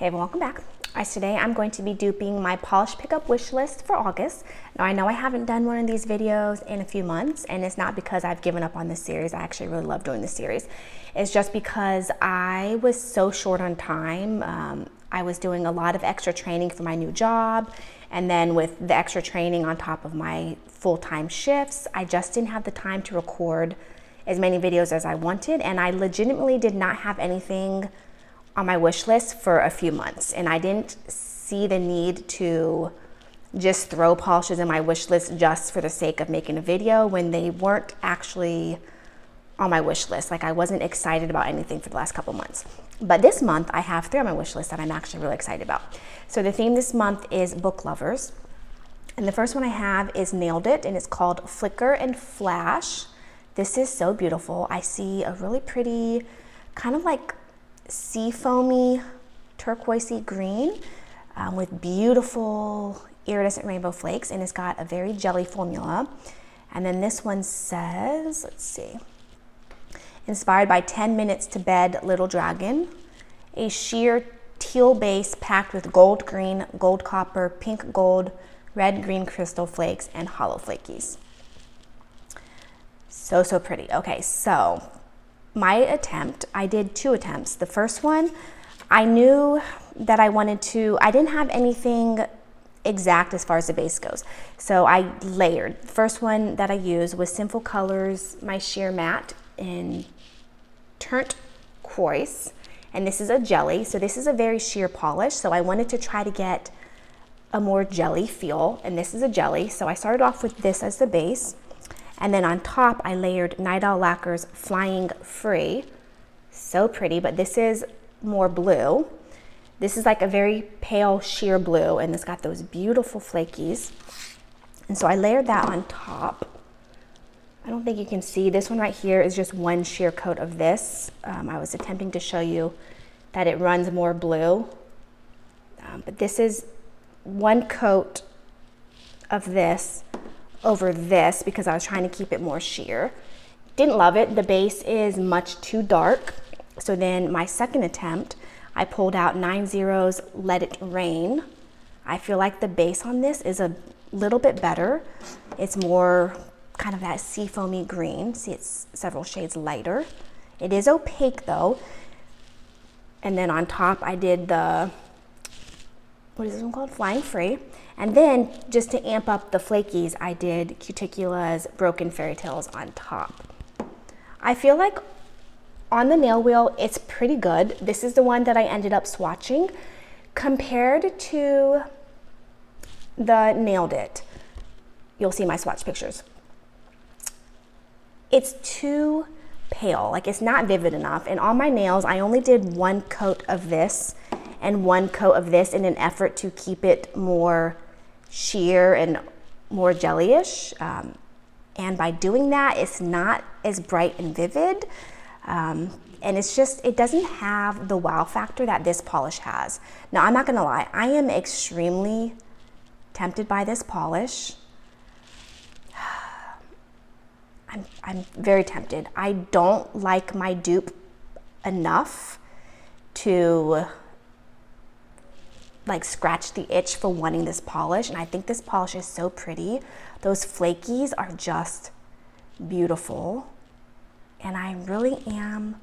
Hey everyone, welcome back. Today I'm going to be duping my polish pickup wish list for August. Now I know I haven't done one of these videos in a few months, and it's not because I've given up on this series. I actually really love doing this series. It's just because I was so short on time. I was doing a lot of extra training for my new job, and then with the extra training on top of my full-time shifts, I just didn't have the time to record as many videos as I wanted, and I legitimately did not have anything on my wish list for a few months, and I didn't see the need to just throw polishes in my wish list just for the sake of making a video when they weren't actually on my wish list. Like, I wasn't excited about anything for the last couple months. But this month I have 3 on my wish list that I'm actually really excited about. So the theme this month is book lovers, and the first one I have is Nailed It, and it's called Flicker and Flash. This is so beautiful. I see a really pretty kind of like sea foamy turquoisey green with beautiful iridescent rainbow flakes, and it's got a very jelly formula. And then this one says, let's see, inspired by 10 Minutes to Bed Little Dragon, a sheer teal base packed with gold green, gold copper, pink gold, red green crystal flakes, and hollow flakies. So pretty. Okay, so my attempt, I did 2 attempts. The first one, I knew that I didn't have anything exact as far as the base goes. So I layered. The first one that I used was Sinful Colors, my sheer matte in turquoise, and this is a jelly. So this is a very sheer polish. So I wanted to try to get a more jelly feel, and this is a jelly. So I started off with this as the base. And then on top, I layered Night Owl Lacquer's Flying Free. So pretty, but this is more blue. This is like a very pale sheer blue, and it's got those beautiful flakies. And so I layered that on top. I don't think you can see. This one right here is just one sheer coat of this. I was attempting to show you that it runs more blue. But this is one coat of this over this because I was trying to keep it more sheer. Didn't love it. The base is much too dark. So then my second attempt, I pulled out 9-0's Let It Rain. I feel like the base on this is a little bit better. It's more kind of that sea foamy green. See, it's several shades lighter. It is opaque though. And then on top I did the, what is this one called? Flying Free. And then, just to amp up the flakies, I did Cuticula's Broken Fairy Tales on top. I feel like on the nail wheel, it's pretty good. This is the one that I ended up swatching. Compared to the Nailed It, you'll see my swatch pictures. It's too pale, like it's not vivid enough. And on my nails, I only did 1 coat of this and 1 coat of this in an effort to keep it more sheer and more jellyish, and by doing that, it's not as bright and vivid, and it doesn't have the wow factor that this polish has. Now, I'm not gonna lie, I am extremely tempted by this polish. I'm very tempted. I don't like my dupe enough to like scratch the itch for wanting this polish, and I think this polish is so pretty. Those flakies are just beautiful, and I really am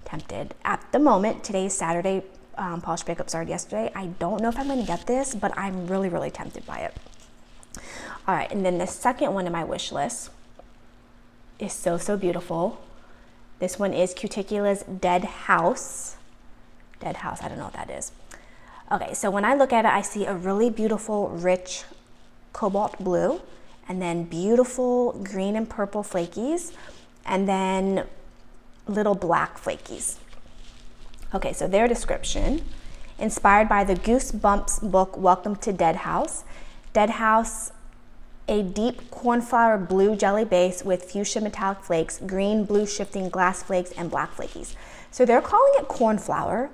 tempted. At the moment, today's Saturday, polish pickup started yesterday. I don't know if I'm going to get this, but I'm really tempted by it. All right, and then the second one in my wish list is so beautiful. This one is Cuticula's Dead House. Dead House, I don't know what that is. Okay, so when I look at it, I see a really beautiful, rich cobalt blue, and then beautiful green and purple flakies, and then little black flakies. Okay, so their description, inspired by the Goosebumps book, Welcome to Dead House. Dead House, a deep cornflower blue jelly base with fuchsia metallic flakes, green, blue shifting glass flakes, and black flakies. So they're calling it cornflower.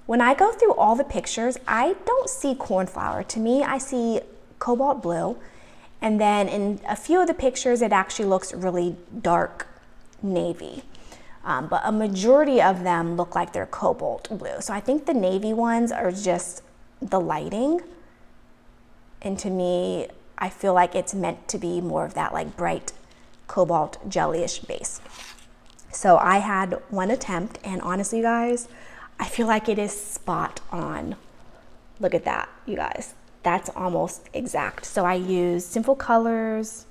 When I go through all the pictures, I don't see cornflower. To me, I see cobalt blue. And then in a few of the pictures, it actually looks really dark navy. but a majority of them look like they're cobalt blue. So I think the navy ones are just the lighting. And to me, I feel like it's meant to be more of that like bright cobalt jellyish base. So I had one attempt, and honestly, you guys, I feel like it is spot on. Look at that, you guys. That's almost exact. So I used Simple Colors,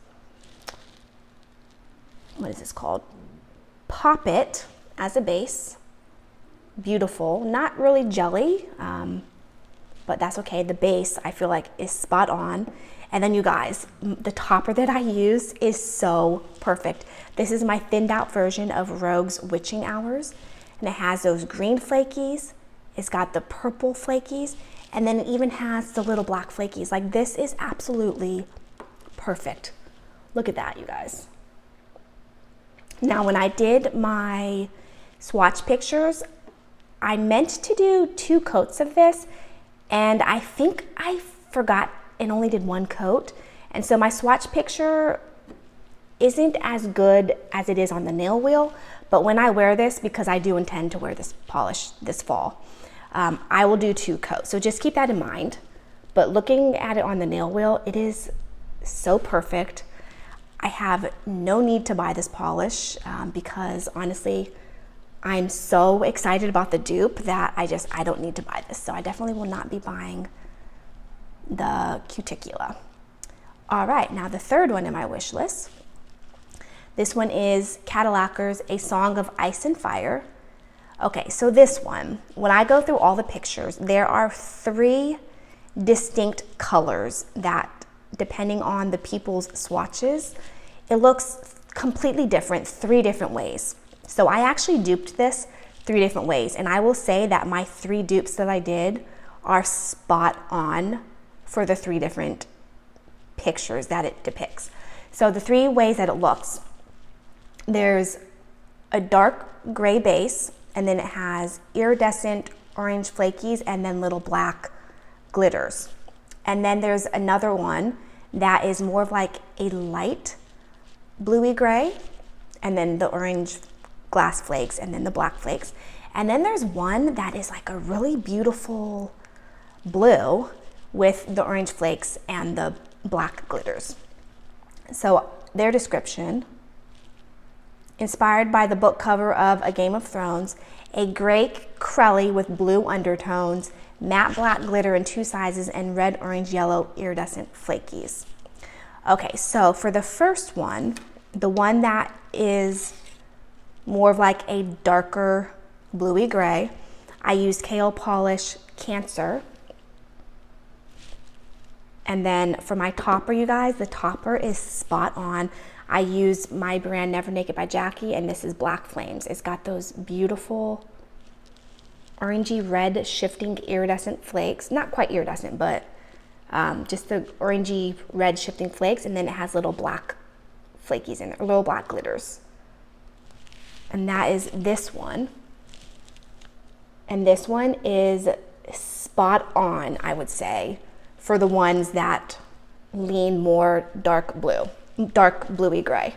what is this called? Pop It as a base. Beautiful, not really jelly, but that's okay. The base I feel like is spot on. And then you guys, the topper that I use is so perfect. This is my thinned out version of Rogue's Witching Hours. And it has those green flakies. It's got the purple flakies. And then it even has the little black flakies. Like, this is absolutely perfect. Look at that, you guys. Now, when I did my swatch pictures, I meant to do 2 coats of this. And I think I forgot and only did 1 coat. And so my swatch picture isn't as good as it is on the nail wheel, but when I wear this, because I do intend to wear this polish this fall, I will do 2 coats. So just keep that in mind. But looking at it on the nail wheel, it is so perfect. I have no need to buy this polish because honestly, I'm so excited about the dupe that I don't need to buy this. So I definitely will not be buying the Cuticula. All right, now the third one in my wish list. This one is Cadillac's A Song of Ice and Fire. Okay, so this one, when I go through all the pictures, there are 3 distinct colors that, depending on the people's swatches, it looks completely different 3 different ways. So I actually duped this 3 different ways, and I will say that my 3 dupes that I did are spot on for the 3 different pictures that it depicts. So the 3 ways that it looks, there's a dark gray base, and then it has iridescent orange flakies and then little black glitters. And then there's another one that is more of like a light bluey gray, and then the orange glass flakes and then the black flakes. And then there's one that is like a really beautiful blue with the orange flakes and the black glitters. So their description: inspired by the book cover of A Game of Thrones, a gray crelly with blue undertones, matte black glitter in 2 sizes, and red, orange, yellow iridescent flakies. Okay, so for the first one, the one that is more of like a darker bluey gray, I used Kale Polish Cancer. And then for my topper, you guys, the topper is spot on. I used my brand Never Naked by Jackie, and this is Black Flames. It's got those beautiful orangey red shifting iridescent flakes. Not quite iridescent, but just the orangey red shifting flakes, and then it has little black flakies in there, little black glitters. And that is this one. And this one is spot on, I would say, for the ones that lean more dark blue, dark bluey gray.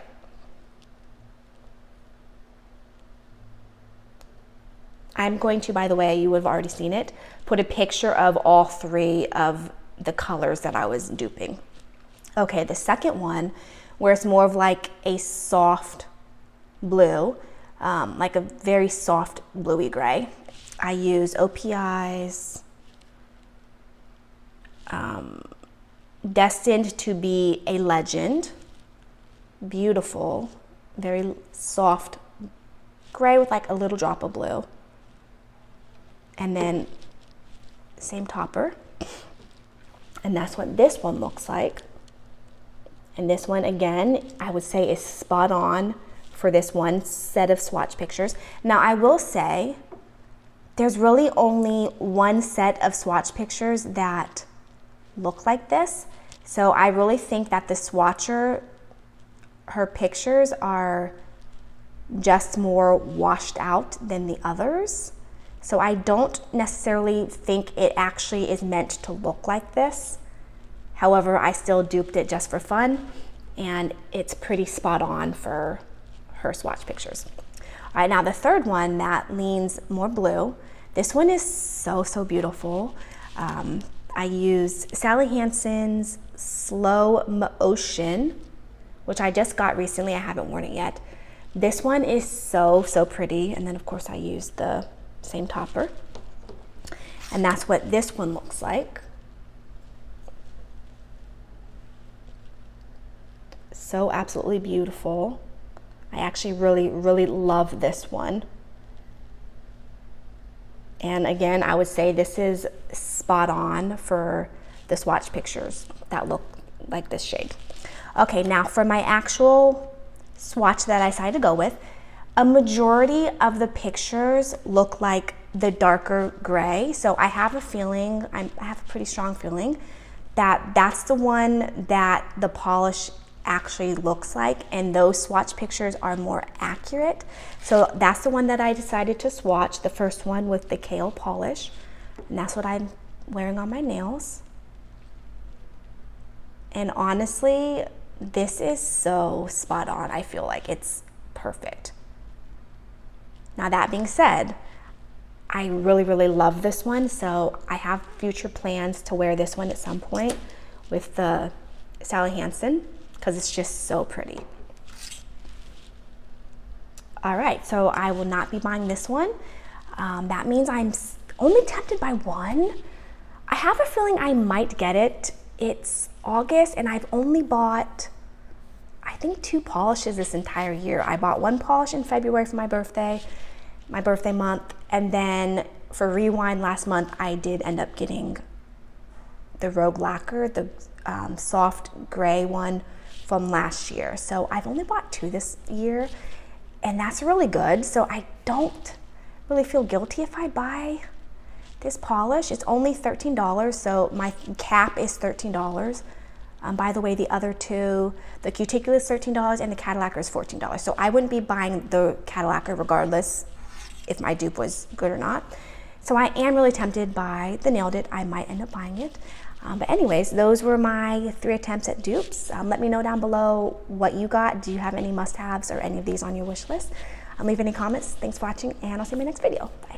I'm going to, by the way, you would have already seen it, put a picture of all 3 of the colors that I was duping. Okay, the second one, where it's more of like a soft blue, like a very soft bluey gray, I use OPI's Destined to Be a Legend. Beautiful, very soft gray with like a little drop of blue. And then same topper. And that's what this one looks like. And this one, again, I would say is spot on for this one set of swatch pictures. Now, I will say there's really only one set of swatch pictures that look like this. So I really think that the swatcher, her pictures are just more washed out than the others. So I don't necessarily think it actually is meant to look like this. However, I still duped it just for fun, and it's pretty spot on for her swatch pictures. All right, now the third one that leans more blue. This one is so, so beautiful. I used Sally Hansen's Slow Motion, which I just got recently. I haven't worn it yet. This one is so, so pretty. And then of course I used the same topper. And that's what this one looks like. So absolutely beautiful. I actually really, really love this one. And again, I would say this is spot on for the swatch pictures that look like this shade. Okay, now for my actual swatch that I decided to go with, a majority of the pictures look like the darker gray. So I have a feeling, I have a pretty strong feeling that that's the one that the polish actually looks like, and those swatch pictures are more accurate. So that's the one that I decided to swatch, the first one with the kale polish, and that's what I'm wearing on my nails. And honestly, this is so spot on. I feel like it's perfect. Now that being said, I really, really love this one, so I have future plans to wear this one at some point with the Sally Hansen, because it's just so pretty. All right, so I will not be buying this one. That means I'm only tempted by one. I have a feeling I might get it. It's August and I've only bought, I think, 2 polishes this entire year. I bought 1 polish in February for my birthday month, and then for Rewind last month, I did end up getting the Rogue Lacquer, the soft gray one from last year. So I've only bought 2 this year, and that's really good. So I don't really feel guilty if I buy this polish. It's only $13, so my cap is $13. By the way, the other 2, the Cuticula is $13 and the Cadillac is $14. So I wouldn't be buying the Cadillac regardless if my dupe was good or not. So I am really tempted by the Nailed It. I might end up buying it. But anyways, those were my 3 attempts at dupes. Let me know down below what you got. Do you have any must-haves or any of these on your wish list? Leave any comments. Thanks for watching, and I'll see you in my next video. Bye.